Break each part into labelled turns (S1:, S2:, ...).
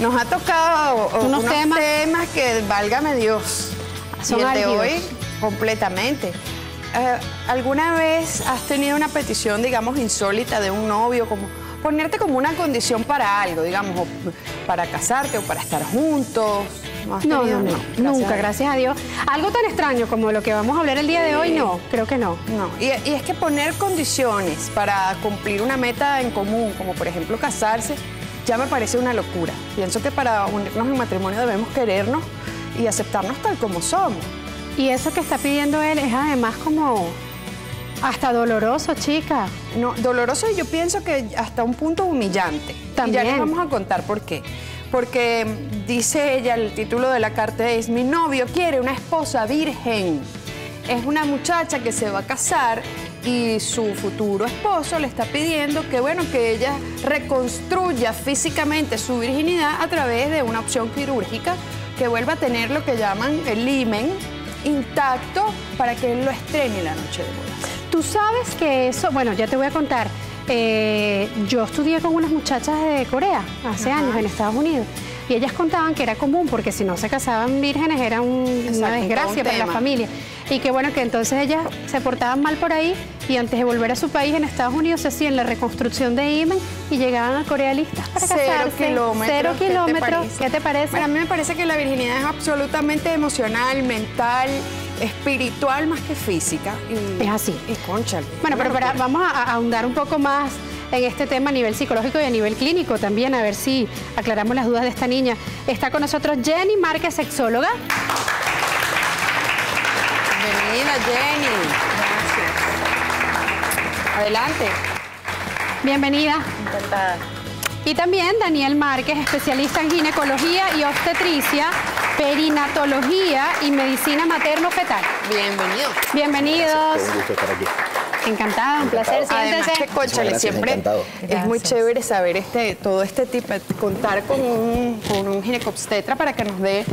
S1: Nos ha tocado
S2: unos
S1: temas que, válgame Dios,
S2: son
S1: y el de
S2: álgidos.
S1: hoy completamente. ¿Alguna vez has tenido una petición, digamos, insólita de un novio, como ponerte como una condición para algo, digamos, o para casarte o para estar juntos? ¿No has
S2: No,
S1: tenido?
S2: nunca, gracias a Dios. Algo tan extraño como lo que vamos a hablar el día de hoy, no, creo que no.
S1: No, y es que poner condiciones para cumplir una meta en común, como por ejemplo casarse, ya me parece una locura. Pienso que para unirnos en matrimonio debemos querernos y aceptarnos tal como somos.
S2: Y eso que está pidiendo él es además como hasta doloroso, chica.
S1: No, doloroso, y yo pienso que hasta un punto humillante.
S2: También.
S1: Y ya les vamos a contar por qué. Porque dice ella, el título de la carta es: mi novio quiere una esposa virgen. Es una muchacha que se va a casar y su futuro esposo le está pidiendo que, bueno, que ella reconstruya físicamente su virginidad a través de una opción quirúrgica, que vuelva a tener lo que llaman el himen intacto para que él lo estrene la noche de boda.
S2: Tú sabes que eso, bueno, ya te voy a contar. Yo estudié con unas muchachas de Corea hace años en Estados Unidos. Y ellas contaban que era común, porque si no se casaban vírgenes era una desgracia para la familia. Y que bueno, que entonces ellas se portaban mal por ahí y antes de volver a su país en Estados Unidos se hacían la reconstrucción de himen y llegaban a Corea listas para casarse.
S1: 0 kilómetros.
S2: 0 kilómetros. ¿Qué te parece?
S1: Bueno, a mí me parece que la virginidad es absolutamente emocional, mental, espiritual más que física.
S2: Es así.
S1: Y cónchale.
S2: Bueno, pero vamos a ahondar un poco más en este tema a nivel psicológico y a nivel clínico también, a ver si aclaramos las dudas de esta niña. Está con nosotros Jenny Márquez, sexóloga.
S1: Bienvenida, Jenny. Gracias. Adelante.
S2: Bienvenida.
S3: Encantada.
S2: Y también Daniel Márquez, especialista en ginecología y obstetricia, perinatología y medicina materno-fetal.
S1: Bienvenido.
S2: Bienvenidos.
S4: Un gusto estar aquí.
S2: Encantada, un placer.
S1: Además
S2: Siéntese.
S1: que, cónchale,
S4: Gracias,
S1: siempre
S4: encantado.
S1: es muy chévere saber todo este tipo, contar con un ginecobstetra para que nos dé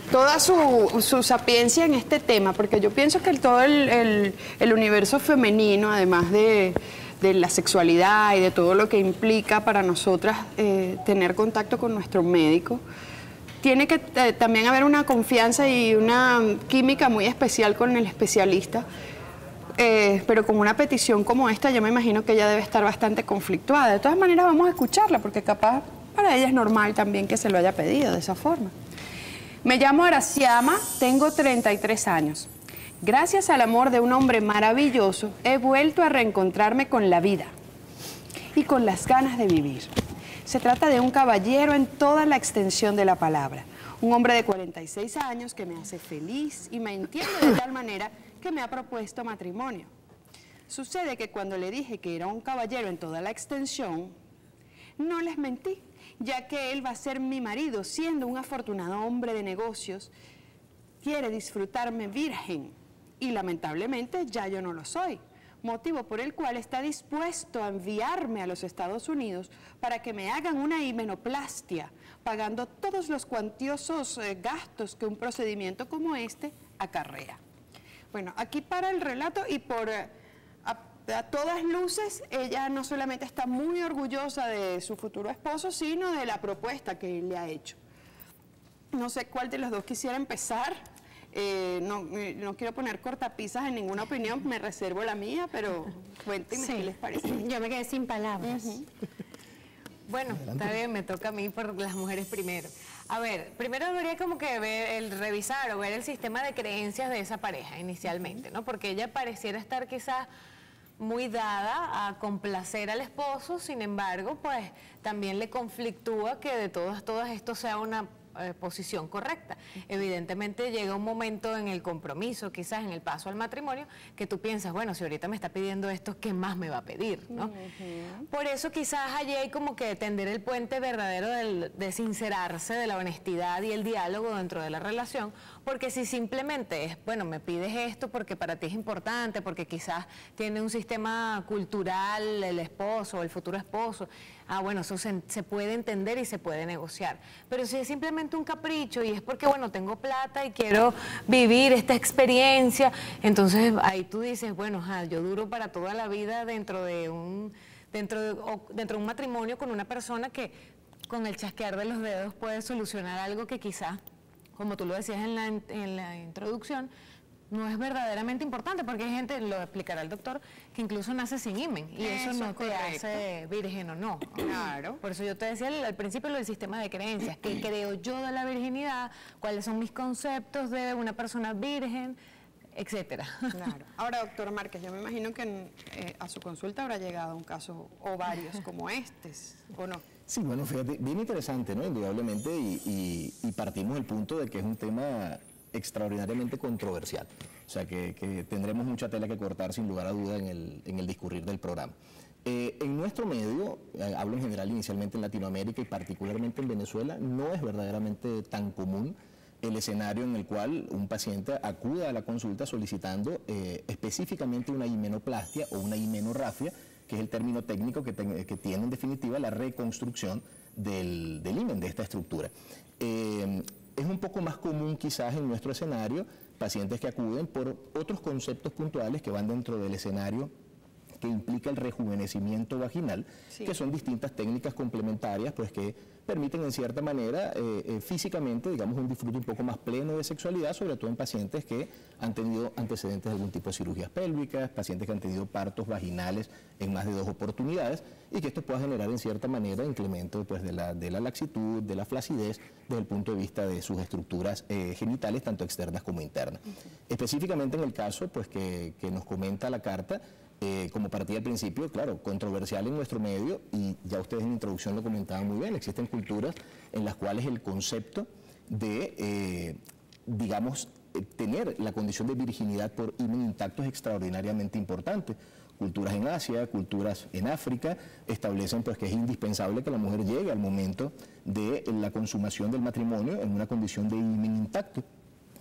S1: toda su sapiencia en este tema, porque yo pienso que todo el universo femenino, además de la sexualidad y de todo lo que implica para nosotras tener contacto con nuestro médico, tiene que también haber una confianza y una química muy especial con el especialista. Pero con una petición como esta, yo me imagino que ella debe estar bastante conflictuada. De todas maneras, vamos a escucharla, porque capaz para ella es normal también que se lo haya pedido de esa forma. Me llamo Araciama, tengo 33 años. Gracias al amor de un hombre maravilloso, he vuelto a reencontrarme con la vida y con las ganas de vivir. Se trata de un caballero en toda la extensión de la palabra. Un hombre de 46 años que me hace feliz y me entiende de tal manera que me ha propuesto matrimonio. Sucede que cuando le dije que era un caballero en toda la extensión, no les mentí, ya que él va a ser mi marido, siendo un afortunado hombre de negocios. Quiere disfrutarme virgen y lamentablemente ya yo no lo soy, motivo por el cual está dispuesto a enviarme a los Estados Unidos para que me hagan una himenoplastia, pagando todos los cuantiosos gastos que un procedimiento como este acarrea. Bueno, aquí para el relato y a todas luces, ella no solamente está muy orgullosa de su futuro esposo, sino de la propuesta que él le ha hecho. No sé cuál de los dos quisiera empezar. No quiero poner cortapisas en ninguna opinión, me reservo la mía, pero cuéntenme qué les parece.
S2: Yo me quedé sin palabras.
S3: Bueno, está bien, me toca a mí por las mujeres primero. A ver, primero debería como que revisar o ver el sistema de creencias de esa pareja inicialmente, ¿no? Porque ella pareciera estar quizás muy dada a complacer al esposo, sin embargo, pues también le conflictúa que de todas esto sea una posición correcta. Evidentemente llega un momento en el compromiso, quizás en el paso al matrimonio, que tú piensas, bueno, si ahorita me está pidiendo esto, ¿qué más me va a pedir? ¿No? Por eso quizás allí hay como que tender el puente verdadero de sincerarse, de la honestidad y el diálogo dentro de la relación, porque si simplemente es, bueno, me pides esto porque para ti es importante, porque quizás tiene un sistema cultural el esposo o el futuro esposo, bueno, eso se puede entender y se puede negociar. Pero si es simplemente un capricho y es porque, bueno, tengo plata y quiero vivir esta experiencia, entonces ahí tú dices, bueno, yo duro para toda la vida dentro de un matrimonio con una persona con el chasquear de los dedos puede solucionar algo que quizá, como tú lo decías en la introducción, no es verdaderamente importante, porque hay gente, lo explicará el doctor, que incluso nace sin himen y eso no te hace virgen o no.
S1: Claro.
S3: Por eso yo te decía al principio lo del sistema de creencias, qué creo yo de la virginidad, cuáles son mis conceptos de una persona virgen, etcétera.
S1: Claro. Ahora, doctor Márquez, yo me imagino que a su consulta habrá llegado un caso o varios como ¿o no?
S4: Sí, bueno, fíjate, bien interesante, ¿no? Indudablemente, y partimos del punto de que es un tema extraordinariamente controversial, o sea que tendremos mucha tela que cortar sin lugar a duda en el discurrir del programa. En nuestro medio, hablo en general inicialmente en Latinoamérica y particularmente en Venezuela, no es verdaderamente tan común el escenario en el cual un paciente acude a la consulta solicitando específicamente una himenoplastia o una himenorrafia, que es el término técnico que tiene en definitiva la reconstrucción del himen, de esta estructura. Es un poco más común quizás en nuestro escenario pacientes que acuden por otros conceptos puntuales que van dentro del escenario que implica el rejuvenecimiento vaginal, que son distintas técnicas complementarias pues que permiten en cierta manera físicamente, digamos, un disfrute un poco más pleno de sexualidad, sobre todo en pacientes que han tenido antecedentes de algún tipo de cirugías pélvicas, pacientes que han tenido partos vaginales en más de 2 oportunidades y que esto pueda generar en cierta manera incremento pues, de la laxitud, de la flacidez, desde el punto de vista de sus estructuras genitales, tanto externas como internas. Específicamente en el caso pues, que nos comenta la carta, como partí al principio, claro, controversial en nuestro medio, y ya ustedes en la introducción lo comentaban muy bien, existen culturas en las cuales el concepto de, digamos, tener la condición de virginidad por himen intacto es extraordinariamente importante. Culturas en Asia, culturas en África, establecen pues que es indispensable que la mujer llegue al momento de la consumación del matrimonio en una condición de himen intacto.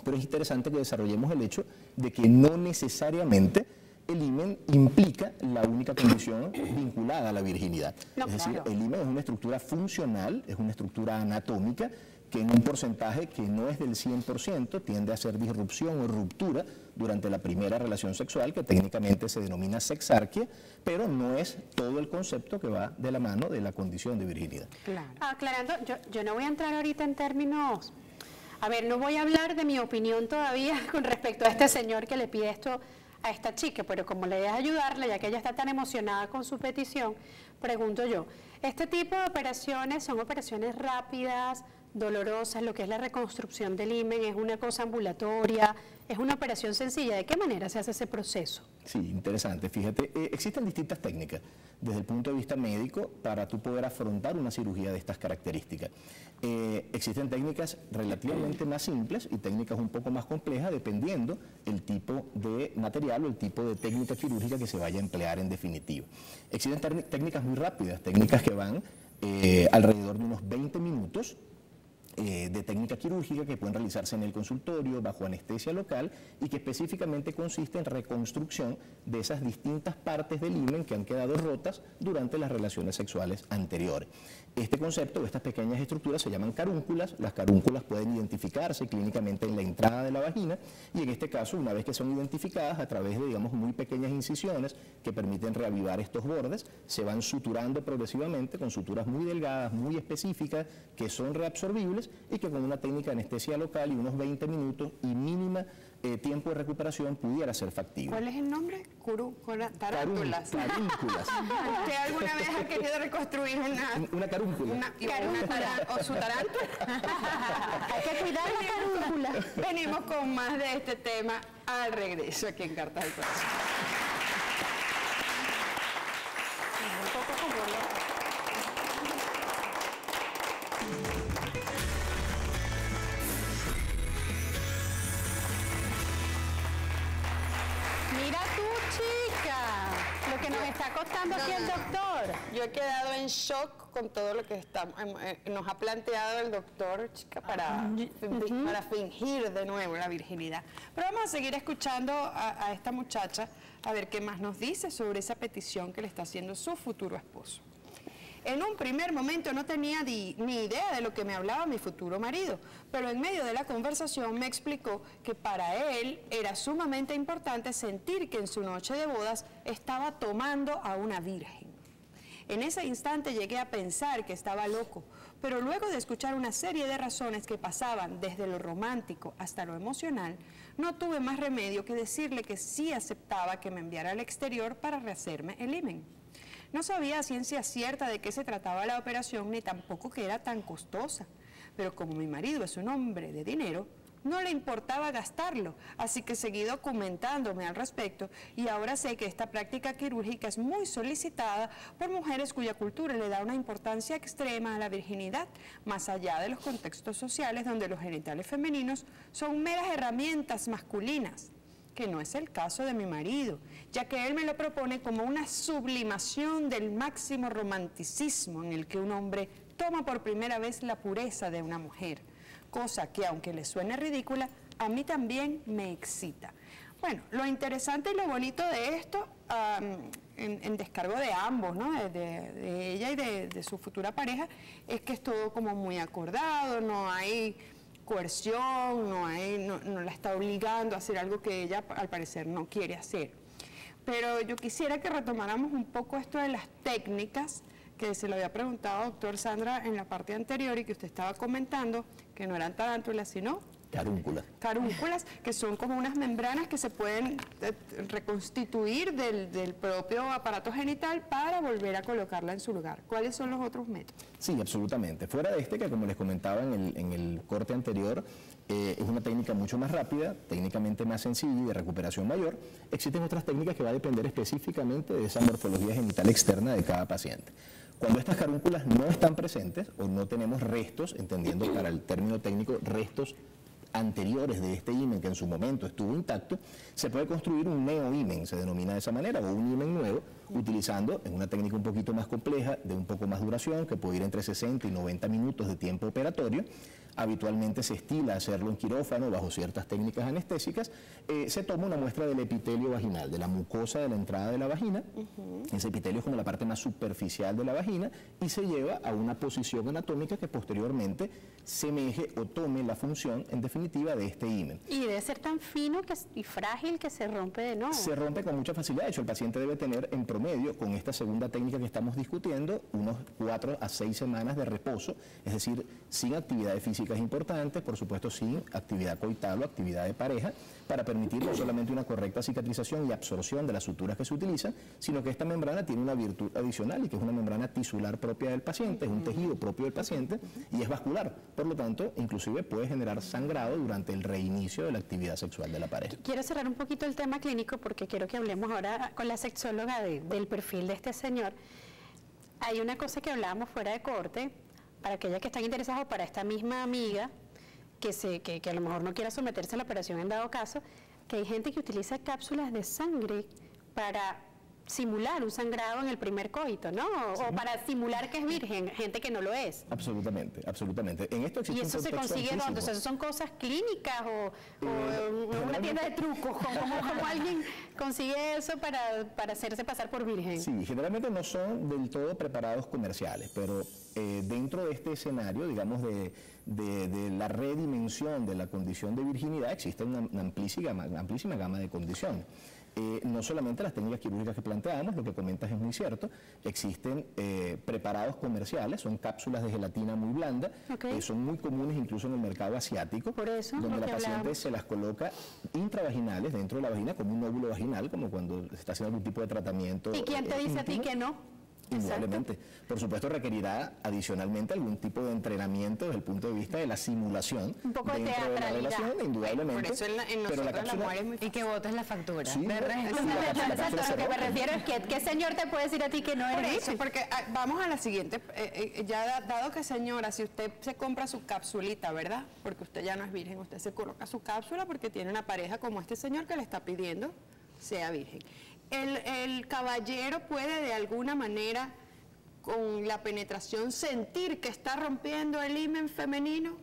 S4: Pero es interesante que desarrollemos el hecho de que no necesariamente el himen implica la única condición vinculada a la virginidad. No, es decir, el himen es una estructura funcional, es una estructura anatómica que en un porcentaje que no es del 100% tiende a hacer disrupción o ruptura durante la primera relación sexual, que técnicamente se denomina sexarquia, pero no es todo el concepto que va de la mano de la condición de virginidad.
S2: Claro. Aclarando, yo no voy a entrar ahorita en términos, a ver, no voy a hablar de mi opinión todavía con respecto a este señor que le pide esto a esta chica, pero como le deja ayudarle, ya que ella está tan emocionada con su petición, pregunto yo, ¿este tipo de operaciones son operaciones rápidas, dolorosas, lo que es la reconstrucción del himen, es una cosa ambulatoria, es una operación sencilla? ¿De qué manera se hace ese proceso?
S4: Sí, interesante. Fíjate, existen distintas técnicas desde el punto de vista médico para tú poder afrontar una cirugía de estas características. Existen técnicas relativamente más simples y técnicas un poco más complejas dependiendo el tipo de material o el tipo de técnica quirúrgica que se vaya a emplear en definitiva. Existen técnicas muy rápidas, técnicas que van alrededor de unos 20 minutos, de técnica quirúrgica que pueden realizarse en el consultorio bajo anestesia local y que específicamente consiste en reconstrucción de esas distintas partes del himen que han quedado rotas durante las relaciones sexuales anteriores. Este concepto, estas pequeñas estructuras se llaman carúnculas. Las carúnculas pueden identificarse clínicamente en la entrada de la vagina y en este caso, una vez que son identificadas a través de, digamos, muy pequeñas incisiones que permiten reavivar estos bordes, se van suturando progresivamente con suturas muy delgadas, muy específicas, que son reabsorbibles y que con una técnica de anestesia local y unos 20 minutos y mínima tiempo de recuperación pudiera ser factible.
S1: ¿Cuál es el nombre? Tarántulas.
S4: Carúnculas.
S1: ¿Usted alguna vez ha querido reconstruir
S4: una carúncula?
S1: ¿O su tarántula?
S2: Hay que cuidar la carúncula.
S1: Venimos con más de este tema al regreso aquí en Cartas del Corazón.
S2: Un poco como Mira tú, chica, lo que nos está costando aquí el doctor.
S1: Yo he quedado en shock con todo lo que nos ha planteado el doctor, chica, para fingir de nuevo la virginidad. Pero vamos a seguir escuchando a esta muchacha a ver qué más nos dice sobre esa petición que le está haciendo su futuro esposo. En un primer momento no tenía ni idea de lo que me hablaba mi futuro marido, pero en medio de la conversación me explicó que para él era sumamente importante sentir que en su noche de bodas estaba tomando a una virgen. En ese instante llegué a pensar que estaba loco, pero luego de escuchar una serie de razones que pasaban desde lo romántico hasta lo emocional, no tuve más remedio que decirle que sí aceptaba que me enviara al exterior para rehacerme el himen. No sabía a ciencia cierta de qué se trataba la operación ni tampoco que era tan costosa, pero como mi marido es un hombre de dinero, no le importaba gastarlo, así que seguí documentándome al respecto y ahora sé que esta práctica quirúrgica es muy solicitada por mujeres cuya cultura le da una importancia extrema a la virginidad, más allá de los contextos sociales donde los genitales femeninos son meras herramientas masculinas, que no es el caso de mi marido, ya que él me lo propone como una sublimación del máximo romanticismo en el que un hombre toma por primera vez la pureza de una mujer, cosa que, aunque le suene ridícula, a mí también me excita. Bueno, lo interesante y lo bonito de esto, en descargo de ambos, ¿no? de ella y de su futura pareja, es que es todo como muy acordado, no hay coerción, no la está obligando a hacer algo que ella al parecer no quiere hacer. Pero yo quisiera que retomáramos un poco esto de las técnicas, que se lo había preguntado, doctor Sandra, en la parte anterior y que usted estaba comentando, que no eran tarántulas, sino
S4: carúnculas.
S1: Carúnculas, que son como unas membranas que se pueden reconstituir del propio aparato genital para volver a colocarla en su lugar. ¿Cuáles son los otros métodos?
S4: Sí, absolutamente. Fuera de este, que como les comentaba en el corte anterior, es una técnica mucho más rápida, técnicamente más sencilla y de recuperación mayor, existen otras técnicas que va a depender específicamente de esa morfología genital externa de cada paciente. Cuando estas carúnculas no están presentes o no tenemos restos, entendiendo para el término técnico restos anteriores de este himen que en su momento estuvo intacto, se puede construir un neohimen, se denomina de esa manera, o un himen nuevo, utilizando en una técnica un poquito más compleja, de un poco más duración, que puede ir entre 60 y 90 minutos de tiempo operatorio. Habitualmente se estila hacerlo en quirófano bajo ciertas técnicas anestésicas. Se toma una muestra del epitelio vaginal, de la mucosa de la entrada de la vagina. Ese epitelio es como la parte más superficial de la vagina y se lleva a una posición anatómica que posteriormente semeje o tome la función, en definitiva, de este himen.
S2: Y debe ser tan fino y frágil que se rompe de nuevo.
S4: Se rompe con mucha facilidad. De hecho, el paciente debe tener en promedio, con esta segunda técnica que estamos discutiendo, unos 4 a 6 semanas de reposo, es decir, sin actividades físicas importantes, por supuesto sin actividad coital o actividad de pareja, para permitir no solamente una correcta cicatrización y absorción de las suturas que se utilizan, sino que esta membrana tiene una virtud adicional y que es una membrana tisular propia del paciente, es un tejido propio del paciente y es vascular. Por lo tanto, inclusive puede generar sangrado durante el reinicio de la actividad sexual de la pareja.
S2: Quiero cerrar un poquito el tema clínico porque quiero que hablemos ahora con la sexóloga del perfil de este señor. Hay una cosa que hablábamos fuera de corte, para aquellas que están interesadas o para esta misma amiga que a lo mejor no quiera someterse a la operación en dado caso, que hay gente que utiliza cápsulas de sangre para simular un sangrado en el primer coito, ¿no? O para simular que es virgen, gente que no lo es.
S4: Absolutamente, absolutamente. En esto existe
S2: ¿Y eso se consigue dónde? O sea, ¿son cosas clínicas o una tienda de trucos? ¿Cómo alguien consigue eso para hacerse pasar por virgen?
S4: Sí, generalmente no son del todo preparados comerciales, pero dentro de este escenario, digamos, de la redimensión de la condición de virginidad, existe una amplísima gama de condiciones. No solamente las técnicas quirúrgicas que planteamos, lo que comentas es muy cierto, existen preparados comerciales, son cápsulas de gelatina muy blanda, son muy comunes incluso en el mercado asiático,
S2: por eso,
S4: donde la paciente se las coloca intravaginales dentro de la vagina como un óvulo vaginal, como cuando se está haciendo algún tipo de tratamiento.
S2: ¿Y quién te dice a ti que no?
S4: Indudablemente. Por supuesto requerirá adicionalmente algún tipo de entrenamiento desde el punto de vista de la simulación
S2: un poco
S4: dentro
S2: de
S4: la relación, indudablemente.
S1: Por eso en nosotros las mujeres
S3: y que votes la factura.
S4: Sí,
S2: Exacto, lo que me refiero es que ¿qué señor te puede decir a ti que no
S1: Por
S2: es
S1: eso, porque vamos a la siguiente, ya dado que señora, si usted se compra su capsulita, ¿verdad? Porque usted ya no es virgen, usted se coloca su cápsula porque tiene una pareja como este señor que le está pidiendo sea virgen. El caballero puede de alguna manera con la penetración sentir que está rompiendo el himen femenino.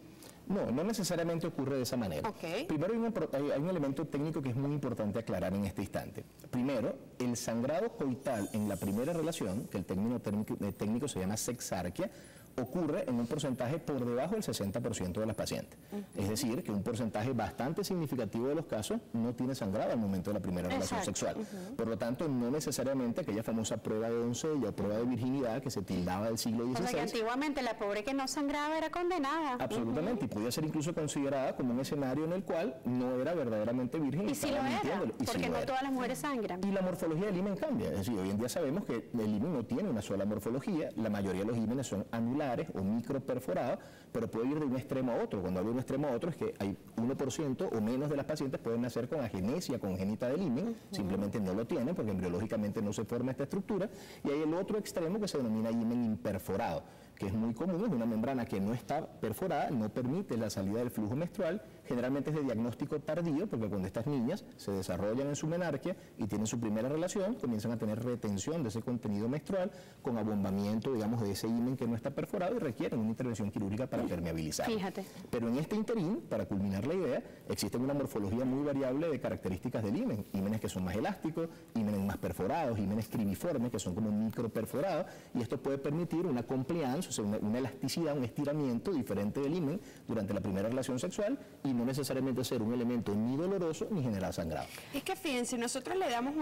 S4: No necesariamente ocurre de esa manera. Primero hay un elemento técnico que es muy importante aclarar en este instante. Primero, el sangrado coital en la primera relación, que el término técnico se llama sexarquia, ocurre en un porcentaje por debajo del 60% de las pacientes. Es decir, que un porcentaje bastante significativo de los casos no tiene sangrado al momento de la primera relación sexual. Por lo tanto, no necesariamente aquella famosa prueba de doncella o prueba de virginidad que se tildaba del siglo XVI.
S2: O sea que antiguamente la pobre que no sangraba era condenada.
S4: Absolutamente, y podía ser incluso considerada como un escenario en el cual no era verdaderamente virgen.
S2: Y si lo era, porque no todas las mujeres sangran.
S4: Y la morfología del himen cambia. Es decir, hoy en día sabemos que el himen no tiene una sola morfología, la mayoría de los hímenes son anulares o microperforados, pero puede ir de un extremo a otro. Cuando hablo de un extremo a otro es que hay 1% o menos de las pacientes pueden nacer con agenesia congénita del himen, simplemente no lo tienen porque embriológicamente no se forma esta estructura, y hay el otro extremo que se denomina himen imperforado, que es muy común, es una membrana que no está perforada, no permite la salida del flujo menstrual, generalmente es de diagnóstico tardío, porque cuando estas niñas se desarrollan en su menarquia y tienen su primera relación, comienzan a tener retención de ese contenido menstrual con abombamiento, digamos, de ese himen que no está perforado y requieren una intervención quirúrgica para permeabilizarlo.
S2: Fíjate.
S4: Pero en este interín, para culminar la idea, existe una morfología muy variable de características del himen, hímenes que son más elásticos, hímenes más perforados, hímenes cribiformes, que son como microperforados, y esto puede permitir una compliance, o sea, una elasticidad, un estiramiento diferente del himen durante la primera relación sexual y no necesariamente ser un elemento ni doloroso ni generar sangrado.
S1: Es que fíjense, nosotros le damos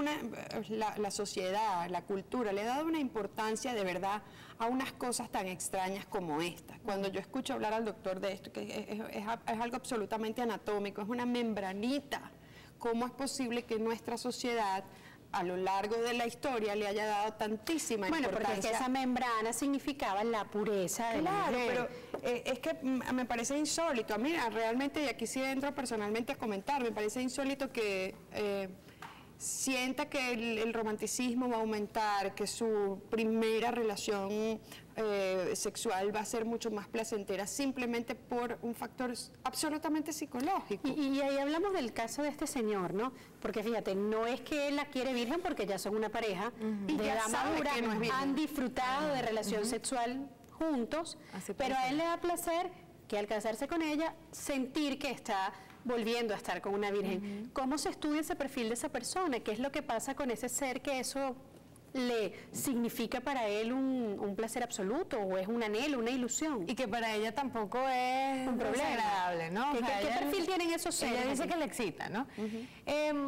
S1: la sociedad, la cultura, le ha dado una importancia de verdad a unas cosas tan extrañas como esta. Cuando yo escucho hablar al doctor de esto, que es algo absolutamente anatómico, es una membranita, ¿cómo es posible que nuestra sociedad a lo largo de la historia le haya dado tantísima importancia?
S2: Bueno, porque es que esa membrana significaba la pureza de la mujer.
S1: Pero es que me parece insólito. Mira, realmente, y aquí sí entro personalmente a comentar, me parece insólito que sienta que el romanticismo va a aumentar, que su primera relación sexual va a ser mucho más placentera simplemente por un factor absolutamente psicológico.
S2: Y ahí hablamos del caso de este señor, ¿no? Porque fíjate, no es que él la quiere virgen porque ya son una pareja de edad madura, han disfrutado de relación sexual juntos, pero a él le da placer que al casarse con ella, sentir que está volviendo a estar con una virgen. ¿Cómo se estudia ese perfil de esa persona? ¿Qué es lo que pasa con ese ser que eso le significa para él un placer absoluto o es un anhelo, una ilusión?
S3: Y que para ella tampoco es
S2: un problema
S3: agradable, ¿no?
S2: ¿Qué perfil tienen esos seres?
S3: Ella dice que le excita, ¿no?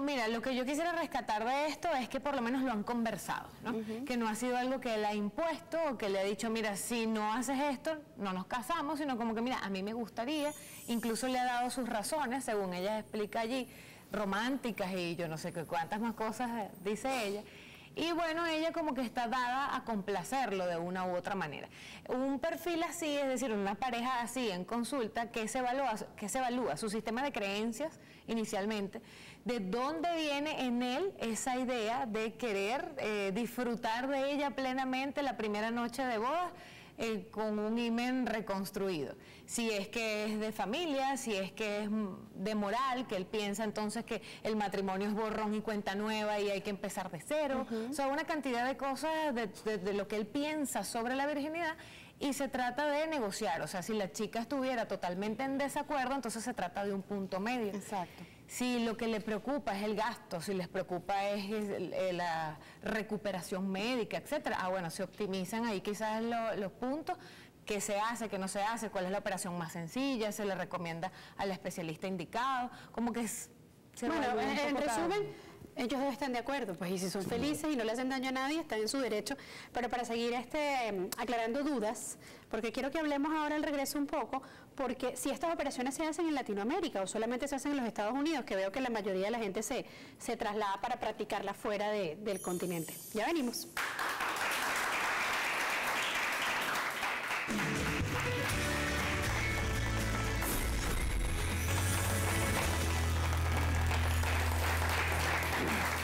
S3: Mira, lo que yo quisiera rescatar de esto es que por lo menos lo han conversado, ¿no? Que no ha sido algo que él ha impuesto o que le ha dicho, mira, si no haces esto, no nos casamos, sino como que, mira, a mí me gustaría, incluso le ha dado sus razones, según ella explica allí, románticas y yo no sé qué cuántas más cosas dice ella. Y bueno, ella como que está dada a complacerlo de una u otra manera. Un perfil así, es decir, una pareja así en consulta, que se evalúa su sistema de creencias inicialmente, de dónde viene en él esa idea de querer disfrutar de ella plenamente la primera noche de bodas, con un himen reconstruido. Si es que es de familia, si es que es de moral, que él piensa entonces que el matrimonio es borrón y cuenta nueva y hay que empezar de cero. O sea, una cantidad de cosas de lo que él piensa sobre la virginidad, y se trata de negociar. O sea, si la chica estuviera totalmente en desacuerdo, entonces se trata de un punto medio.
S1: Exacto.
S3: Si lo que le preocupa es el gasto, si les preocupa es la recuperación médica, etcétera, bueno, se optimizan ahí quizás los puntos, qué se hace, qué no se hace, cuál es la operación más sencilla, se le recomienda al especialista indicado, como que
S2: bueno, en resumen, ellos dos están de acuerdo, pues, y si son felices y no le hacen daño a nadie, están en su derecho. Pero para seguir aclarando dudas, porque quiero que hablemos ahora al regreso un poco, porque si estas operaciones se hacen en Latinoamérica o solamente se hacen en los Estados Unidos, que veo que la mayoría de la gente se traslada para practicarla fuera del continente. Ya venimos.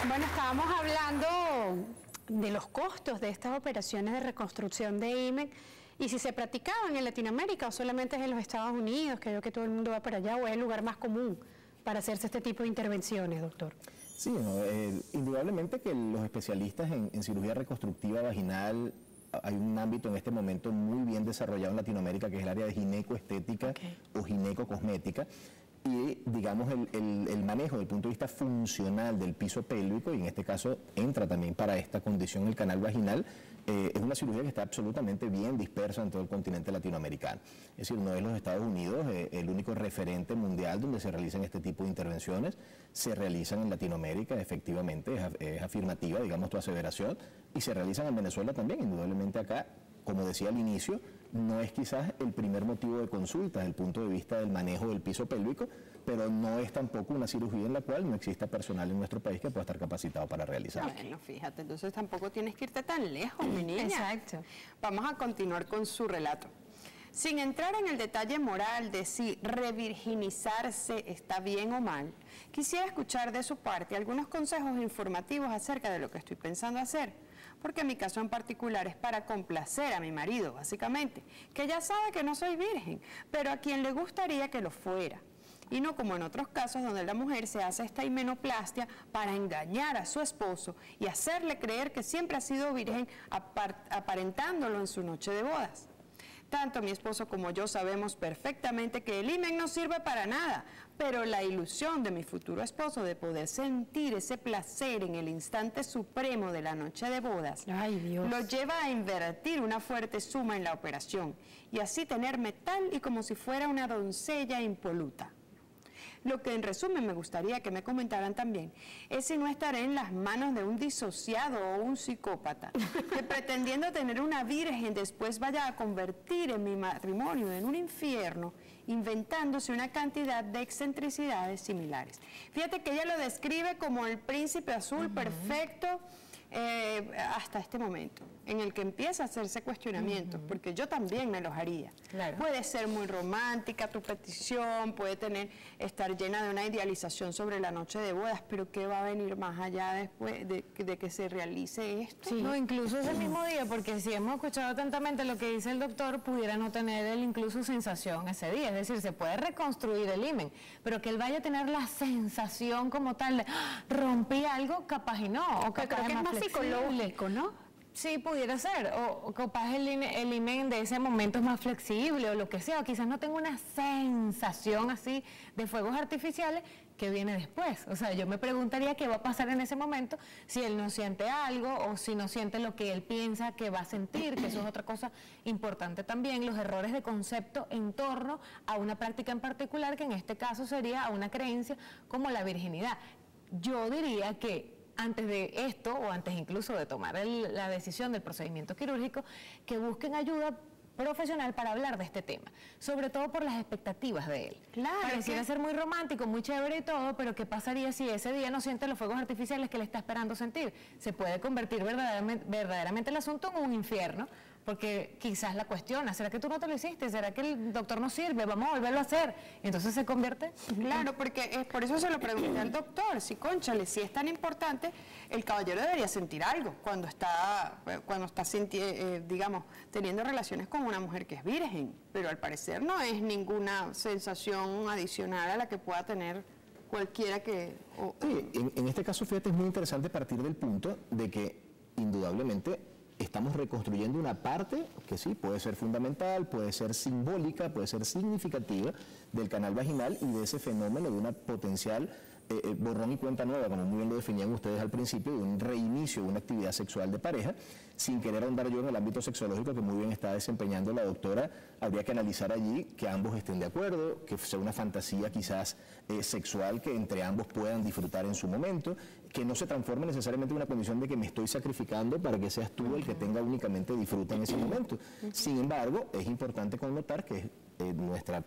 S2: Bueno, estábamos hablando de los costos de estas operaciones de reconstrucción de himen y si se practicaban en Latinoamérica o solamente es en los Estados Unidos, que veo que todo el mundo va para allá, o es el lugar más común para hacerse este tipo de intervenciones, doctor.
S4: Sí, indudablemente que los especialistas en cirugía reconstructiva vaginal, hay un ámbito en este momento muy bien desarrollado en Latinoamérica, que es el área de ginecoestética o ginecocosmética. y, digamos, el manejo desde el punto de vista funcional del piso pélvico, y en este caso entra también para esta condición el canal vaginal, es una cirugía que está absolutamente bien dispersa en todo el continente latinoamericano. Es decir, no es los Estados Unidos el único referente mundial donde se realizan este tipo de intervenciones, se realizan en Latinoamérica, efectivamente, es afirmativa, digamos, tu aseveración, y se realizan en Venezuela también, indudablemente acá, como decía al inicio, no es quizás el primer motivo de consulta desde el punto de vista del manejo del piso pélvico, pero no es tampoco una cirugía en la cual no exista personal en nuestro país que pueda estar capacitado para realizarla.
S1: Bueno, fíjate, entonces tampoco tienes que irte tan lejos, mi niña.
S3: Exacto.
S1: Vamos a continuar con su relato. Sin entrar en el detalle moral de si revirginizarse está bien o mal, quisiera escuchar de su parte algunos consejos informativos acerca de lo que estoy pensando hacer. Porque mi caso en particular es para complacer a mi marido, básicamente, que ya sabe que no soy virgen, pero a quien le gustaría que lo fuera. Y no como en otros casos donde la mujer se hace esta himenoplastia para engañar a su esposo y hacerle creer que siempre ha sido virgen, aparentándolo en su noche de bodas. Tanto mi esposo como yo sabemos perfectamente que el himen no sirve para nada, pero la ilusión de mi futuro esposo de poder sentir ese placer en el instante supremo de la noche de bodas,
S2: Ay, Dios,
S1: lo lleva a invertir una fuerte suma en la operación y así tenerme tal y como si fuera una doncella impoluta. Lo que en resumen me gustaría que me comentaran también es si no estaré en las manos de un disociado o un psicópata que pretendiendo tener una virgen después vaya a convertir en mi matrimonio en un infierno, inventándose una cantidad de excentricidades similares. Fíjate que ella lo describe como el príncipe azul perfecto hasta este momento, en el que empieza a hacerse cuestionamientos, porque yo también me los haría.
S3: Claro.
S1: Puede ser muy romántica tu petición, puede estar llena de una idealización sobre la noche de bodas, pero ¿qué va a venir más allá después de que se realice esto?
S3: Sí. No, incluso ese mismo día, porque si hemos escuchado atentamente lo que dice el doctor, pudiera no tener él incluso sensación ese día, es decir, se puede reconstruir el himen, pero que él vaya a tener la sensación como tal de ¡ah! Rompí algo, capaz y no, o capaz
S2: creo que es más psicológico, ¿no?
S3: Sí, pudiera ser, o capaz el himen de ese momento es más flexible o lo que sea, o quizás no tengo una sensación así de fuegos artificiales que viene después. O sea, yo me preguntaría qué va a pasar en ese momento si él no siente algo o si no siente lo que él piensa que va a sentir, que eso es otra cosa importante también, los errores de concepto en torno a una práctica en particular, que en este caso sería a una creencia como la virginidad. Yo diría que antes de esto, o antes incluso de tomar la decisión del procedimiento quirúrgico, que busquen ayuda profesional para hablar de este tema, sobre todo por las expectativas de él.
S1: Claro,
S3: pareciera ser muy romántico, muy chévere y todo, pero ¿qué pasaría si ese día no siente los fuegos artificiales que le está esperando sentir? Se puede convertir verdaderamente el asunto en un infierno, porque quizás la cuestiona, ¿será que tú no te lo hiciste? ¿Será que el doctor no sirve? Vamos a volverlo a hacer. Entonces se convierte.
S1: Claro, porque por eso se lo pregunté al doctor, si cónchale, si es tan importante, el caballero debería sentir algo cuando está digamos, teniendo relaciones con una mujer que es virgen, pero al parecer no es ninguna sensación adicional a la que pueda tener cualquiera que...
S4: Sí, en este caso, fíjate, es muy interesante partir del punto de que indudablemente estamos reconstruyendo una parte que sí, puede ser fundamental, puede ser simbólica, puede ser significativa del canal vaginal y de ese fenómeno de una potencial borrón y cuenta nueva, como muy bien lo definían ustedes al principio, de un reinicio de una actividad sexual de pareja, sin querer ahondar yo en el ámbito sexológico que muy bien está desempeñando la doctora. Habría que analizar allí que ambos estén de acuerdo, que sea una fantasía quizás sexual que entre ambos puedan disfrutar en su momento, que no se transforme necesariamente en una condición de que me estoy sacrificando para que seas tú el que tenga únicamente disfruta en ese momento. Sin embargo, es importante connotar que nuestra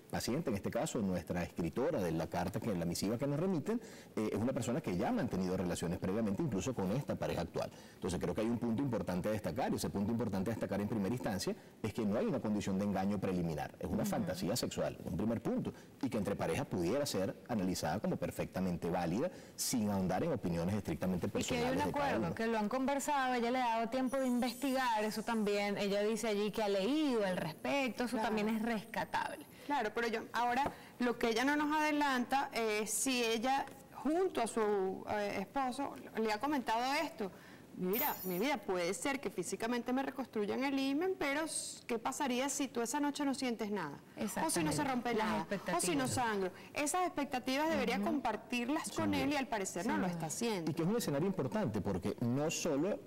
S4: paciente, en este caso nuestra escritora de la carta, que la misiva que nos remiten, es una persona que ya ha mantenido relaciones previamente, incluso con esta pareja actual. Entonces creo que hay un punto importante a destacar, y ese punto importante a destacar en primera instancia es que no hay una condición de engaño preliminar, es una fantasía sexual, es un primer punto, y que entre parejas pudiera ser analizada como perfectamente válida, sin ahondar en opiniones estrictamente personales.
S3: Y que hay un
S4: de cada
S3: acuerdo,
S4: uno.
S3: que lo han conversado, ella le ha dado tiempo de investigar, eso también, ella dice allí que ha leído al respecto, eso también es rescatable.
S1: Claro, pero ahora lo que ella no nos adelanta es si ella, junto a su esposo, le ha comentado esto. mira, mi vida, puede ser que físicamente me reconstruyan el himen, pero ¿qué pasaría si tú esa noche no sientes nada? O si no se rompe nada, o si no sangro. Esas expectativas debería compartirlas con él y al parecer no lo está haciendo.
S4: Y que es un escenario importante porque no solo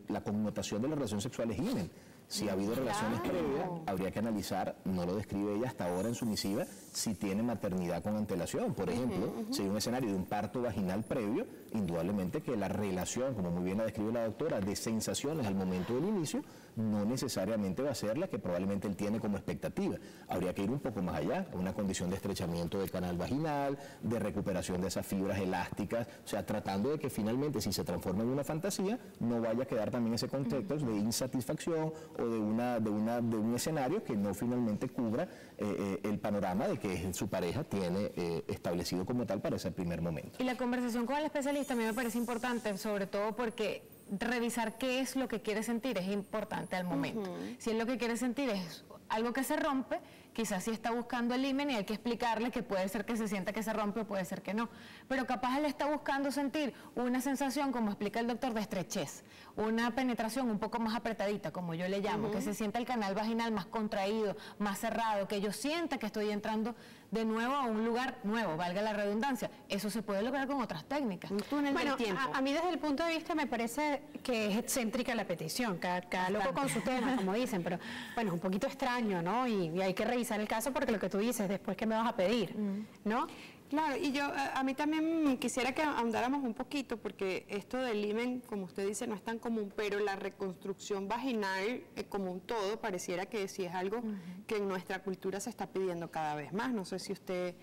S4: la connotación de la relación sexual es himen. Si ha habido relaciones previas, habría que analizar, no lo describe ella hasta ahora en su misiva, si tiene maternidad con antelación. Por ejemplo, si hay un escenario de un parto vaginal previo, indudablemente que la relación, como muy bien la describe la doctora, de sensaciones al momento del inicio, no necesariamente va a ser la que probablemente él tiene como expectativa. Habría que ir un poco más allá, una condición de estrechamiento del canal vaginal, de recuperación de esas fibras elásticas, o sea, tratando de que finalmente, si se transforma en una fantasía, no vaya a quedar también ese contexto de insatisfacción o de un escenario que no finalmente cubra el panorama de que su pareja tiene establecido como tal para ese primer momento.
S3: Y la conversación con el especialista a mí me parece importante, sobre todo porque revisar qué es lo que quiere sentir es importante al momento. Si él lo que quiere sentir es algo que se rompe, quizás sí está buscando el himen y hay que explicarle que puede ser que se sienta que se rompe o puede ser que no. Pero capaz él está buscando sentir una sensación, como explica el doctor, de estrechez, una penetración un poco más apretadita, como yo le llamo, que se sienta el canal vaginal más contraído, más cerrado, que yo sienta que estoy entrando de nuevo a un lugar nuevo, valga la redundancia. Eso se puede lograr con otras técnicas.
S1: Un túnel del tiempo.
S2: A mí desde el punto de vista me parece que es excéntrica la petición, cada loco con su tema, como dicen, pero bueno, es un poquito extraño, ¿no? Y hay que revisar el caso porque lo que tú dices, después, ¿qué me vas a pedir? ¿No?
S1: Claro, y yo a mí también quisiera que ahondáramos un poquito, porque esto del himen, como usted dice, no es tan común, pero la reconstrucción vaginal, como un todo, pareciera que sí es algo que en nuestra cultura se está pidiendo cada vez más. No sé si usted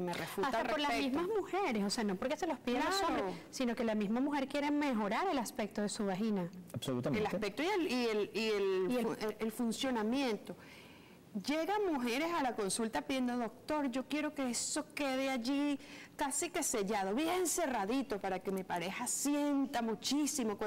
S1: me refuta
S2: hasta
S1: al
S2: por las
S1: respecto.
S2: mismas mujeres, o sea, no porque se los piden los hombres, sino que la misma mujer quiere mejorar el aspecto de su vagina.
S4: Absolutamente.
S1: El aspecto y el funcionamiento. Llegan mujeres a la consulta pidiendo, doctor, yo quiero que eso quede allí casi que sellado, bien cerradito, para que mi pareja sienta muchísimo.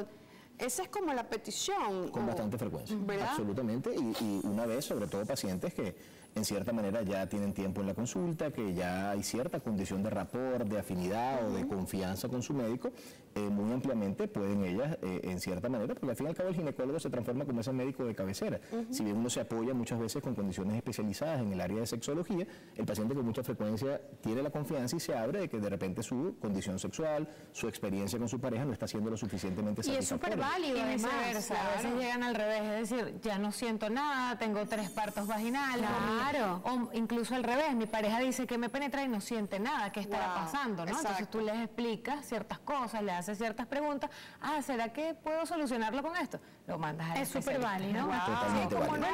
S1: Esa es como la petición.
S4: Con bastante frecuencia,
S1: ¿verdad?
S4: Absolutamente, y una vez, sobre todo pacientes que en cierta manera ya tienen tiempo en la consulta, que ya hay cierta condición de rapport, de afinidad o de confianza con su médico, muy ampliamente pueden ellas, en cierta manera, porque al fin y al cabo el ginecólogo se transforma como ese médico de cabecera. Si bien uno se apoya muchas veces con condiciones especializadas en el área de sexología, el paciente con mucha frecuencia tiene la confianza y se abre de que de repente su condición sexual, su experiencia con su pareja no está siendo lo suficientemente satisfactoria.
S2: Y es súper válido,
S3: Y
S2: además.
S3: viceversa, a veces llegan al revés, es decir, ya no siento nada, tengo 3 partos vaginales,
S2: Claro.
S3: o incluso al revés, mi pareja dice que me penetra y no siente nada, ¿qué estará pasando? ¿No? Entonces tú les explicas ciertas cosas, le haces ciertas preguntas, ¿será que puedo solucionarlo con esto? Lo mandas a
S2: Es súper válido.
S4: Totalmente válido.
S1: Bueno,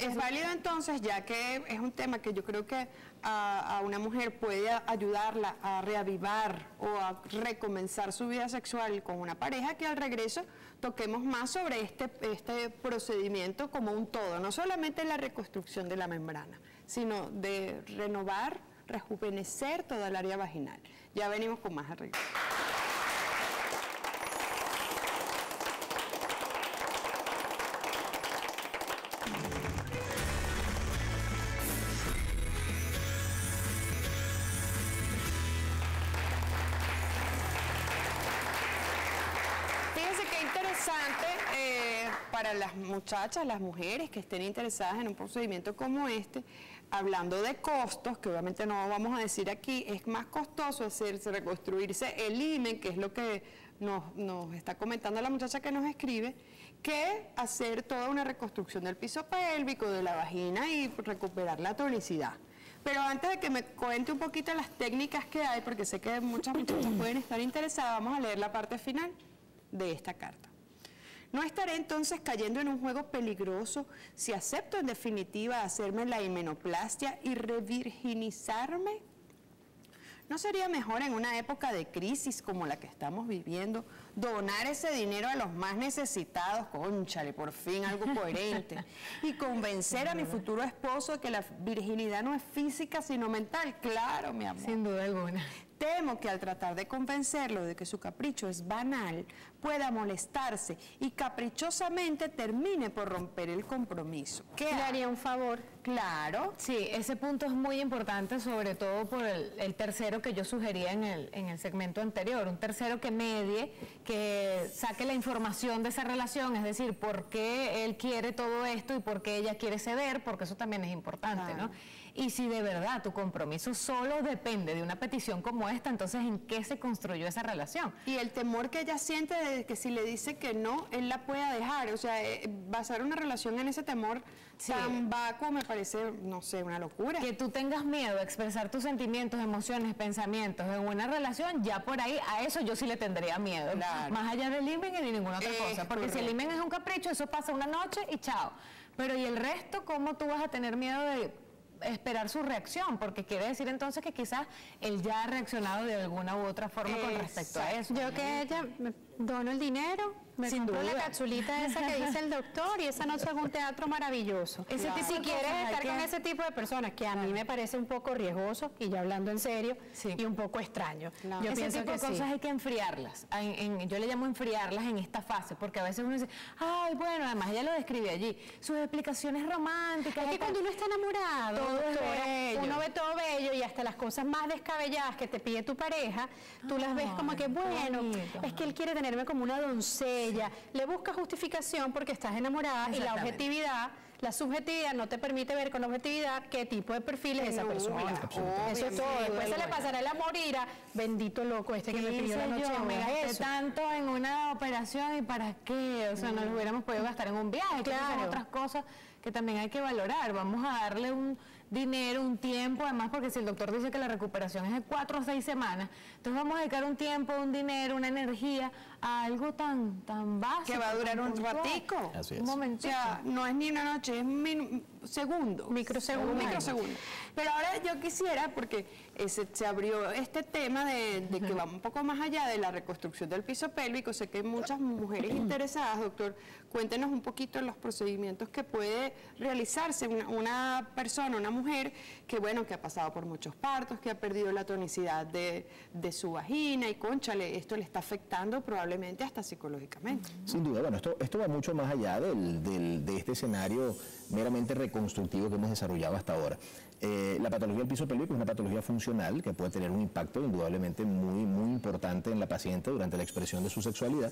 S1: es válido entonces, ya que es un tema que yo creo que a una mujer puede ayudarla a reavivar o a recomenzar su vida sexual con una pareja, que al regreso toquemos más sobre este procedimiento como un todo, no solamente la reconstrucción de la membrana, sino de renovar, rejuvenecer toda el área vaginal. Ya venimos con más arreglos. Para las muchachas, las mujeres que estén interesadas en un procedimiento como este, hablando de costos, que obviamente no vamos a decir aquí, es más costoso reconstruirse el himen, que es lo que nos está comentando la muchacha que nos escribe, que hacer toda una reconstrucción del piso pélvico, de la vagina y recuperar la tonicidad. Pero antes de que me cuente un poquito las técnicas que hay, porque sé que muchas muchachas pueden estar interesadas, vamos a leer la parte final de esta carta. No estaré entonces cayendo en un juego peligroso si acepto en definitiva hacerme la himenoplastia y revirginizarme. ¿No sería mejor en una época de crisis como la que estamos viviendo donar ese dinero a los más necesitados? Cónchale, por fin algo coherente. Y convencer a mi futuro esposo de que la virginidad no es física sino mental. Claro, mi amor.
S3: Sin duda alguna.
S1: Temo que al tratar de convencerlo de que su capricho es banal, pueda molestarse y caprichosamente termine por romper el compromiso.
S2: ¿Qué le haría un favor?
S1: Claro.
S3: Sí, ese punto es muy importante, sobre todo por el tercero que yo sugería en el segmento anterior, un tercero que medie, que saque la información de esa relación, es decir, por qué él quiere todo esto y por qué ella quiere ceder, porque eso también es importante,
S1: Claro.
S3: ¿no? Y si de verdad tu compromiso solo depende de una petición como esta, entonces ¿en qué se construyó esa relación?
S1: Y el temor que ella siente de que si le dice que no, él la pueda dejar. O sea, basar una relación en ese temor tan vacuo me parece, no sé, una locura.
S3: Que tú tengas miedo a expresar tus sentimientos, emociones, pensamientos en una relación, ya por ahí, a eso yo sí le tendría miedo.
S1: Claro.
S3: Más allá del limen y de ninguna otra cosa. Porque si el limen es un capricho, eso pasa una noche y chao. Pero ¿y el resto? ¿Cómo tú vas a tener miedo de esperar su reacción? Porque quiere decir entonces que quizás él ya ha reaccionado de alguna u otra forma con respecto a eso.
S2: Yo que ella me dono el dinero, me
S3: Sin
S2: compro la
S3: duda.
S2: capsulita esa que dice el doctor y esa noche hago un teatro maravilloso.
S3: Ese tipo
S2: Si
S3: de
S2: quieres
S3: cosas hay
S2: estar
S3: que-
S2: con ese tipo de personas, que a mí me parece un poco riesgoso, y ya hablando en serio,
S3: Sí.
S2: y un poco extraño.
S1: Claro.
S2: Yo
S3: Ese
S2: pienso
S3: tipo de
S2: que
S3: cosas
S2: sí.
S3: hay que enfriarlas. Yo le llamo enfriarlas en esta fase, porque a veces uno dice, ay, bueno, además ella lo describe allí, sus explicaciones románticas.
S2: Es que
S3: y tal.
S2: cuando uno está enamorado,
S3: Todo es
S2: doctora,
S3: bello.
S2: uno ve todo bello y hasta las cosas más descabelladas que te pide tu pareja, tú las ves como que,
S3: Ay, qué
S2: bueno,
S3: bonito.
S2: es que él quiere tenerme como una doncella. Le busca justificación porque estás enamorada y la
S3: Exactamente.
S2: objetividad, la subjetividad no te permite ver con objetividad qué tipo de perfil es esa persona. Eso es todo. Después se le pasará el amor y dirá, bendito loco este que me pidió la noche de
S3: me
S2: bodas".
S3: gasté
S2: Eso.
S3: tanto en una operación y para qué, o sea, nos lo hubiéramos podido gastar en un viaje, que son
S2: Claro.
S3: otras cosas que también hay que valorar. Vamos a darle un dinero, un tiempo, además porque si el doctor dice que la recuperación es de 4 a 6 semanas, entonces vamos a dedicar un tiempo, un dinero, una energía a algo tan básico.
S1: Que va a durar
S3: tan
S1: un
S3: puntual.
S1: ratico.
S4: Así es.
S3: Un
S1: O
S3: momentito.
S1: sea, no es ni una noche, es un segundo.
S2: Microsegundo.
S1: Un microsegundo. Pero ahora yo quisiera, porque se abrió este tema de que va un poco más allá de la reconstrucción del piso pélvico. Sé que hay muchas mujeres interesadas, doctor. Cuéntenos un poquito los procedimientos que puede realizarse una persona, una mujer, que bueno, que ha pasado por muchos partos, que ha perdido la tonicidad de su vagina y cónchale, esto le está afectando probablemente hasta psicológicamente.
S4: Sin duda, bueno, esto va mucho más allá de este escenario meramente reconstructivo que hemos desarrollado hasta ahora. La patología del piso pélvico es una patología funcional que puede tener un impacto indudablemente muy importante en la paciente durante la expresión de su sexualidad.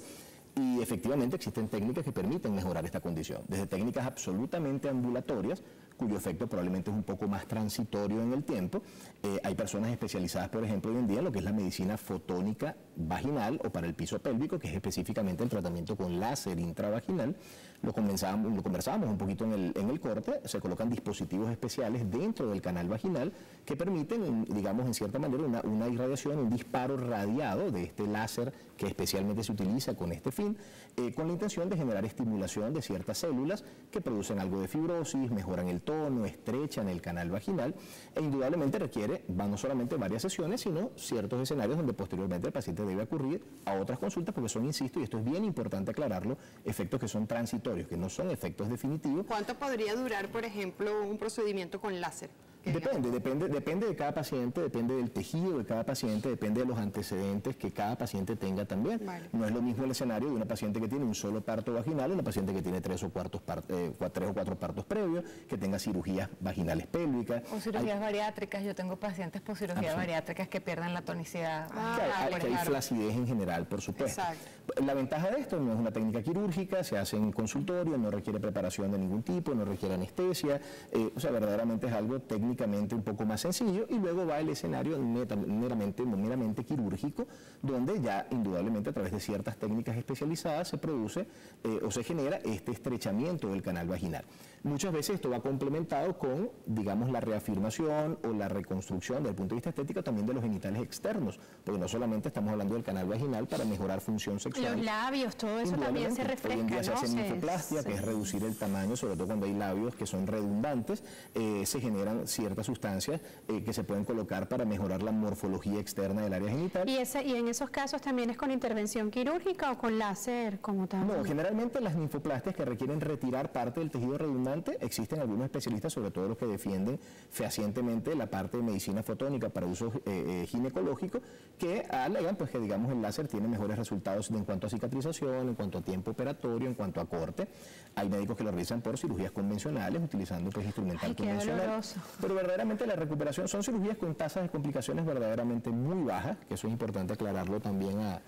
S4: Y efectivamente existen técnicas que permiten mejorar esta condición, desde técnicas absolutamente ambulatorias, cuyo efecto probablemente es un poco más transitorio en el tiempo. Hay personas especializadas, por ejemplo, hoy en día en lo que es la medicina fotónica vaginal o para el piso pélvico, que es específicamente el tratamiento con láser intravaginal. Lo conversábamos un poquito en el corte. Se colocan dispositivos especiales dentro del canal vaginal que permiten, digamos, en cierta manera, una irradiación, un disparo radiado de este láser que especialmente se utiliza con este fin, con la intención de generar estimulación de ciertas células que producen algo de fibrosis, mejoran el tono, estrechan el canal vaginal e indudablemente requiere, no solamente varias sesiones, sino ciertos escenarios donde posteriormente el paciente debe acudir a otras consultas porque son, insisto, y esto es bien importante aclararlo, efectos que son transitorios, que no son efectos definitivos.
S1: ¿Cuánto podría durar, por ejemplo, un procedimiento con láser?
S4: Depende de cada paciente, depende del tejido de cada paciente, depende de los antecedentes que cada paciente tenga también.
S1: Vale.
S4: No es lo mismo el escenario de una paciente que tiene un solo parto vaginal, una paciente que tiene 3 o 4 partos previos, que tenga cirugías vaginales pélvicas.
S3: O cirugías bariátricas, yo tengo pacientes por cirugías
S4: Absoluto.
S3: bariátricas que pierden la tonicidad.
S4: Que hay flacidez en general, por supuesto.
S1: Exacto.
S4: La ventaja de esto no es una técnica quirúrgica, se hace en consultorio, no requiere preparación de ningún tipo, no requiere anestesia, o sea, verdaderamente es algo técnicamente un poco más sencillo, y luego va el escenario meramente quirúrgico, donde ya indudablemente a través de ciertas técnicas especializadas se produce o se genera este estrechamiento del canal vaginal. Muchas veces esto va complementado con, digamos, la reafirmación o la reconstrucción desde el punto de vista estético también de los genitales externos, porque no solamente estamos hablando del canal vaginal para mejorar función sexual.
S2: Los labios, todo eso también se refresca,
S4: Hoy en día se
S2: ¿no?
S4: hace ninfoplastia, que es reducir el tamaño, sobre todo cuando hay labios que son redundantes, se generan ciertas ciertas sustancias que se pueden colocar para mejorar la morfología externa del área genital.
S2: ¿Y en esos casos también es con intervención quirúrgica o con láser como tal?
S4: No, generalmente las ninfoplastias que requieren retirar parte del tejido redundante, existen algunos especialistas, sobre todo los que defienden fehacientemente la parte de medicina fotónica para uso ginecológico, que alegan pues que digamos el láser tiene mejores resultados en cuanto a cicatrización, en cuanto a tiempo operatorio, en cuanto a corte. Hay médicos que lo realizan por cirugías convencionales, utilizando pues instrumental convencional.
S2: Doloroso.
S4: Pero verdaderamente la recuperación son cirugías con tasas de complicaciones verdaderamente muy bajas, que eso es importante aclararlo también a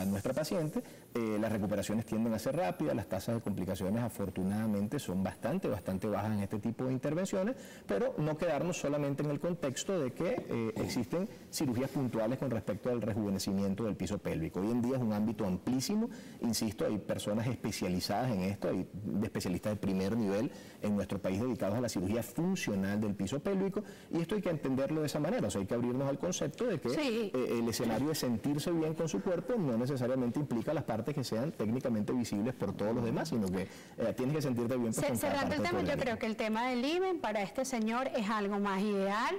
S4: nuestra paciente. Las recuperaciones tienden a ser rápidas, las tasas de complicaciones afortunadamente son bastante bajas en este tipo de intervenciones, pero no quedarnos solamente en el contexto de que existen cirugías puntuales con respecto al rejuvenecimiento del piso pélvico. Hoy en día es un ámbito amplísimo, insisto, hay personas especializadas en esto, hay especialistas de primer nivel en nuestro país dedicados a la cirugía funcional del piso pélvico, y esto hay que entenderlo de esa manera, o sea, hay que abrirnos al concepto de que el escenario de sentirse bien con su cuerpo no necesariamente implica las partes que sean técnicamente visibles por todos los demás, sino que tienes que sentirte bien pues, con cada
S2: cerrando el
S4: parte
S2: tema,
S4: de tu
S2: yo creo que el tema del IMEN para este señor es algo más ideal,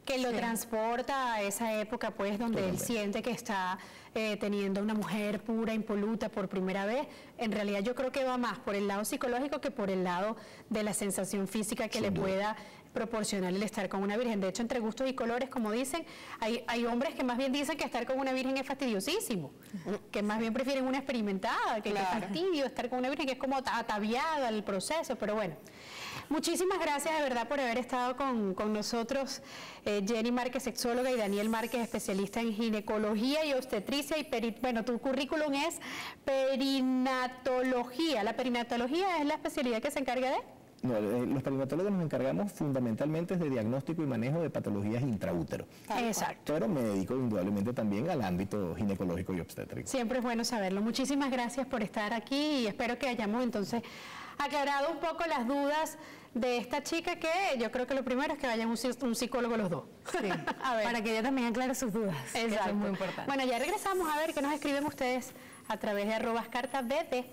S2: que lo transporta a esa época pues donde él siente que está teniendo una mujer pura, impoluta por primera vez. En realidad yo creo que va más por el lado psicológico que por el lado de la sensación física que le pueda proporcionar el estar con una virgen. De hecho, entre gustos y colores, como dicen, hay hombres que más bien dicen que estar con una virgen es fastidiosísimo, que más bien prefieren una experimentada, que fastidio estar con una virgen, que es como ataviada el proceso, pero bueno. Muchísimas gracias de verdad por haber estado con nosotros, Jenny Márquez, sexóloga, y Daniel Márquez, especialista en ginecología y obstetricia, y bueno, tu currículum es perinatología. ¿La perinatología es la especialidad que se encarga de?
S4: No, los perinatólogos nos encargamos fundamentalmente de diagnóstico y manejo de patologías intraútero.
S2: Exacto.
S4: Pero me dedico indudablemente también al ámbito ginecológico y obstétrico.
S2: Siempre es bueno saberlo. Muchísimas gracias por estar aquí y espero que hayamos entonces aclarado un poco las dudas de esta chica, que yo creo que lo primero es que vayan un psicólogo los dos.
S3: Sí.
S2: A ver.
S3: Para que ella también aclare sus dudas.
S2: Exacto.
S3: Eso es muy importante.
S2: Bueno, ya regresamos a ver qué nos escriben ustedes a través de @cartasdt.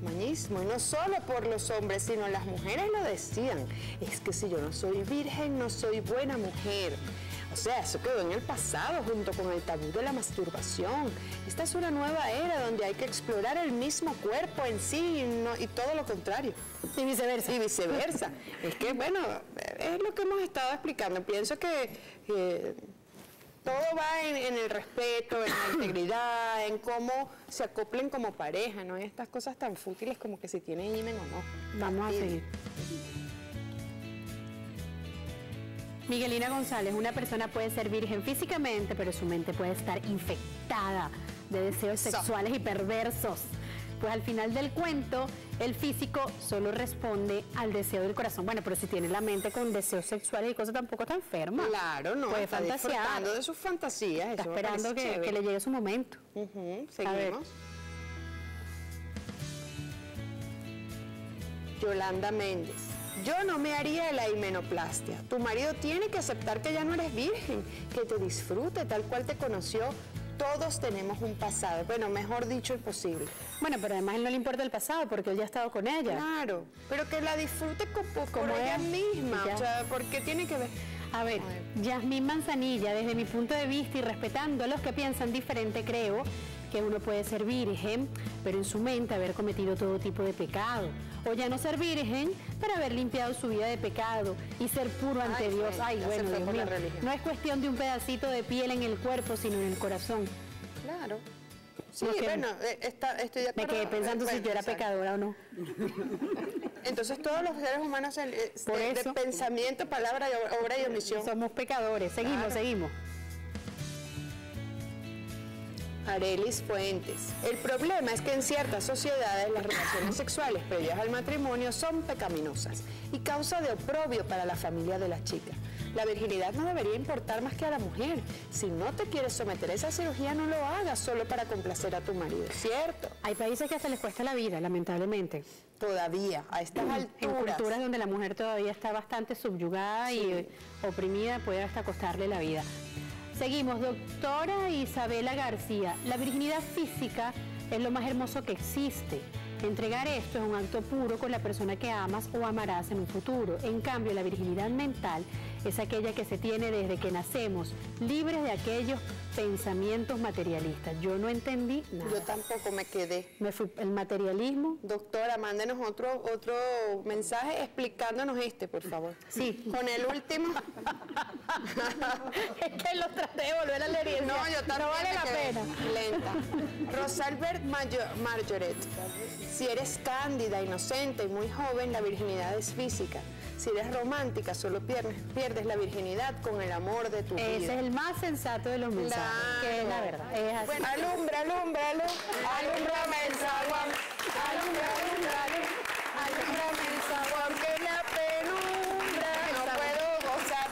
S1: Mañismo, y no solo por los hombres, sino las mujeres lo decían. Es que si yo no soy virgen, no soy buena mujer. O sea, eso quedó en el pasado junto con el tabú de la masturbación. Esta es una nueva era donde hay que explorar el mismo cuerpo en sí y todo lo contrario.
S2: Y viceversa.
S1: Y viceversa. Es que, bueno, es lo que hemos estado explicando. Pienso que todo va en el respeto, en la integridad, en cómo se acoplen como pareja, no en estas cosas tan fútiles como que si tienen himen o no.
S2: Vamos a seguir. Miguelina González, una persona puede ser virgen físicamente, pero su mente puede estar infectada de deseos sexuales y perversos. Pues al final del cuento, el físico solo responde al deseo del corazón. Bueno, pero si tiene la mente con deseos sexuales y cosas, tampoco está enferma.
S1: Claro, no,
S2: puede
S1: está
S2: fantasear.
S1: disfrutando de sus fantasías.
S2: Está esperando que le llegue su momento.
S1: Seguimos. Yolanda Méndez. Yo no me haría la himenoplastia. Tu marido tiene que aceptar que ya no eres virgen, que te disfrute tal cual te conoció. Todos tenemos un pasado, bueno, mejor dicho, imposible.
S2: Bueno, pero además a él no le importa el pasado porque él ya ha estado con ella.
S1: Claro, pero que la disfrute como ella misma, o sea, porque tiene que ver...
S2: A ver, Yasmín Manzanilla, desde mi punto de vista y respetando a los que piensan diferente, creo que uno puede ser virgen, pero en su mente haber cometido todo tipo de pecado. O ya no ser virgen, pero haber limpiado su vida de pecado y ser puro ante Dios. Ay, bueno, Dios mío. No es cuestión de un pedacito de piel en el cuerpo, sino en el corazón.
S1: Claro. Sí,
S2: No,
S1: bueno, estoy de acuerdo.
S2: Me quedé pensando si yo era pecadora o no.
S1: Entonces todos los seres humanos de pensamiento, palabra, obra y omisión.
S2: Somos pecadores. Seguimos, seguimos.
S1: Arelis Fuentes. El problema es que en ciertas sociedades las relaciones sexuales previas al matrimonio son pecaminosas y causa de oprobio para la familia de la chica. La virginidad no debería importar más que a la mujer. Si no te quieres someter a esa cirugía, no lo hagas solo para complacer a tu marido, ¿cierto?
S2: Hay países que hasta les cuesta la vida, lamentablemente.
S1: Todavía, a estas alturas.
S2: En culturas donde la mujer todavía está bastante subyugada y oprimida, puede hasta costarle la vida. Seguimos, doctora Isabela García. La virginidad física es lo más hermoso que existe. Entregar esto es un acto puro con la persona que amas o amarás en un futuro. En cambio, la virginidad mental es aquella que se tiene desde que nacemos, libres de aquellos pensamientos materialistas. Yo no entendí nada.
S1: Yo tampoco me quedé.
S2: Me fui, el materialismo.
S1: Doctora, mándenos otro mensaje explicándonos por favor.
S2: Sí.
S1: Con el último.
S2: Es que lo traté de volver a leer y decía,
S1: No, yo también.
S2: no vale la pena.
S1: Lenta. Rosalbert Marjoret. Si eres cándida, inocente y muy joven, la virginidad es física. Si eres romántica, solo pierdes la virginidad con el amor de tu vida.
S2: Ese es el más sensato de los mensajes, que es la verdad. Es así.
S1: Bueno, alúmbrame el zaguán, alúmbrame el zaguán, que la penumbra no puedo gozar.